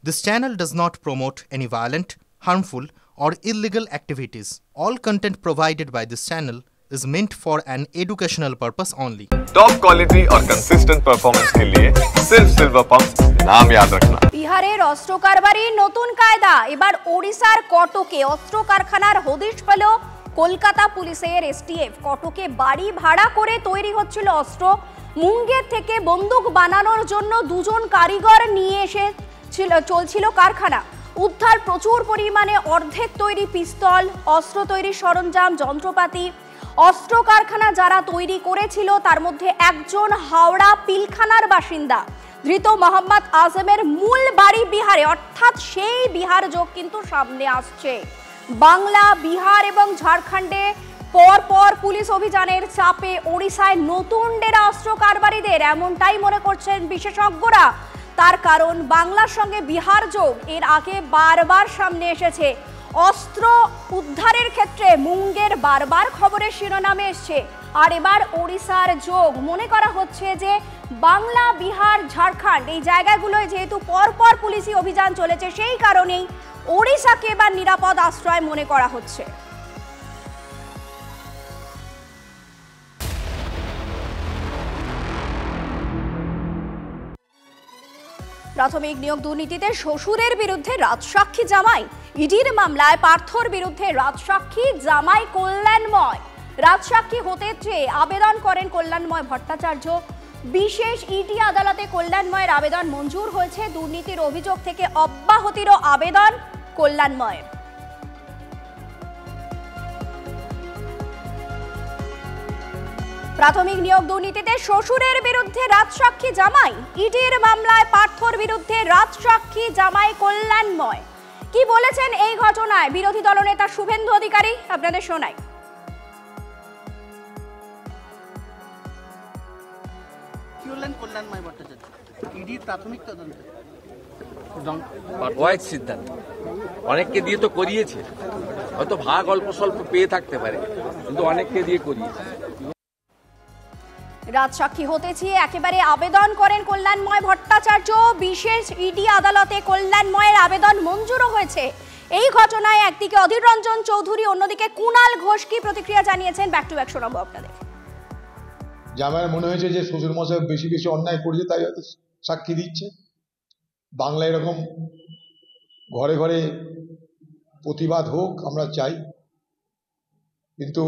This channel does not promote any violent, harmful, or illegal activities. All content provided by this channel is meant for an educational purpose only. Top quality और consistent performance के लिए सिर्फ silver pump नाम याद रखना। বিহারের অস্ত্র কারবারির নতুন কায়দা, এবার ওড়িশার কটকে অস্ত্র কারখানার হদিশ পেল কলকাতা পুলিশের এসটিএফ। কটকে বাড়ি ভাড়া করে তৈরি হচ্ছিল অস্ত্র। মুঙ্গের থেকে বন্দুক বানানোর জন্য দুজন কারিগর নিয়ে এসে চলছিল কারখানা। উদ্ধার প্রচুর পরিমাণে অর্ধেক তৈরি পিস্তল, অস্ত্র তৈরির সরঞ্জাম, যন্ত্রপাতি। অস্ত্র কারখানা যারা তৈরি করেছিল তার মধ্যে একজন হাওড়া পিলখানার বাসিন্দা। ধৃত মোহাম্মদ আজমের মূল বাড়ি বিহারে, অর্থাৎ সেই বিহার যোগ কিন্তু সামনে আসছে। বাংলা, বিহার এবং ঝাড়খণ্ডে পরপর পুলিশ অভিযানের চাপে ওড়িশায় নতুন ডেরা অস্ত্র কারবারিদের, এমনটাই মনে করছেন বিশেষজ্ঞরা। তার কারণ বাংলার সঙ্গে বিহার যোগ এর আগে বারবার সামনে এসেছে। অস্ত্র উদ্ধারের ক্ষেত্রে মুঙ্গের বারবার খবরের শিরোনামে এসছে, আর এবার ওড়িশার যোগ। মনে করা হচ্ছে যে বাংলা, বিহার, ঝাড়খণ্ড এই জায়গাগুলোয় যেহেতু পরপর পুলিশি অভিযান চলেছে, সেই কারণেই ওড়িশাকে এবার নিরাপদ আশ্রয় মনে করা হচ্ছে। প্রাথমিক নিয়োগ দুর্নীতিতে শ্বশুরের বিরুদ্ধে রাজসাক্ষী জামাই। ইডির মামলায় পার্থর বিরুদ্ধে রাজসাক্ষী জামাই কল্যাণময়। রাজসাক্ষী হতে চেয়ে আবেদন করেন কল্যাণময় ভট্টাচার্য। বিশেষ ইডি আদালতে কল্যাণময়ের আবেদন মঞ্জুর হয়েছে। দুর্নীতির অভিযোগ থেকে অব্যাহতিরও আবেদন কল্যাণময়ের। প্রাথমিক নিয়োগ দুর্নীতিতে শ্বশুরের বিরুদ্ধে রাজসাক্ষী জামাই। ইডির মামলায় পার্থর বিরুদ্ধে রাজসাক্ষী জামাই কল্যাণময়। কি বলেছেন এই ঘটনায় বিরোধী দলনেতা শুভেন্দু অধিকারী, আপনাদের শোনাই। কি বললেন কল্যাণময় ভট্টাচার্য? ইডির প্রাথমিক তদন্ত ওয়াইজ সিদ্ধান্ত অনেককে দিয়ে তো করিয়েছে, হয়তো ভাগ অল্প স্বল্প পেয়ে থাকতে পারে, কিন্তু অনেককে দিয়ে করিয়েছে। রাজসাক্ষী হতে চেয়ে একেবারে আবেদন করেন কল্যাণময় ভট্টাচার্য। বিশেষ ইডি আদালতে কল্যাণময়ের আবেদন মঞ্জুরও হয়েছে। এই ঘটনায় একদিকে অধীর রঞ্জন চৌধুরী, অন্যদিকে কুণাল ঘোষ কি প্রতিক্রিয়া জানিয়েছেন, ব্যাক টু ব্যাক শোনাবো আপনাদের। জামাইয়ের মনে হয়েছে যে শ্বশুর মশাই বেশি বেশি অন্যায় করেছে, তাই হয়তো সাক্ষী দিচ্ছে। বাংলা এরকম ঘরে ঘরে প্রতিবাদ হোক, আমরা চাই, কিন্তু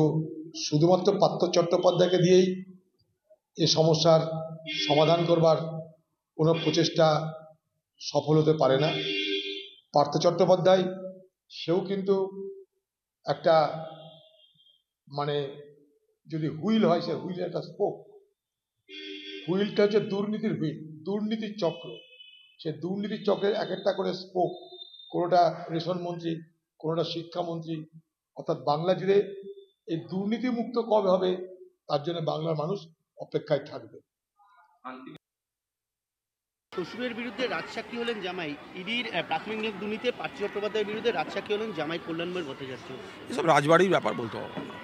শুধুমাত্র পার্থ চট্টোপাধ্যায়কে দিয়েই এ সমস্যার সমাধান করবার কোনো প্রচেষ্টা সফল হতে পারে না। পার্থ চট্টোপাধ্যায় সেও কিন্তু একটা যদি হুইল হয়, সে হুইলের একটা স্পোক। হুইলটা হচ্ছে দুর্নীতির হুইল, দুর্নীতির চক্র। সে দুর্নীতির চক্রের এক একটা করে স্পোক, কোনোটা রেশন মন্ত্রী, কোনোটা শিক্ষামন্ত্রী, অর্থাৎ বাংলা জুড়ে এই দুর্নীতি মুক্ত কবে হবে তার জন্য বাংলার মানুষ অপেক্ষায় থাকবে। শ্বশুরের বিরুদ্ধে রাজসাক্ষী হলেন জামাই। ইডির প্রাথমিক নিয়োগ দুর্নীতিতে পার্থ চট্টোপাধ্যায়ের বিরুদ্ধে রাজসাক্ষী হলেন জামাই কল্যাণময় ভট্টাচার্য। এসব রাজবাড়ির ব্যাপার বলতে হবে না।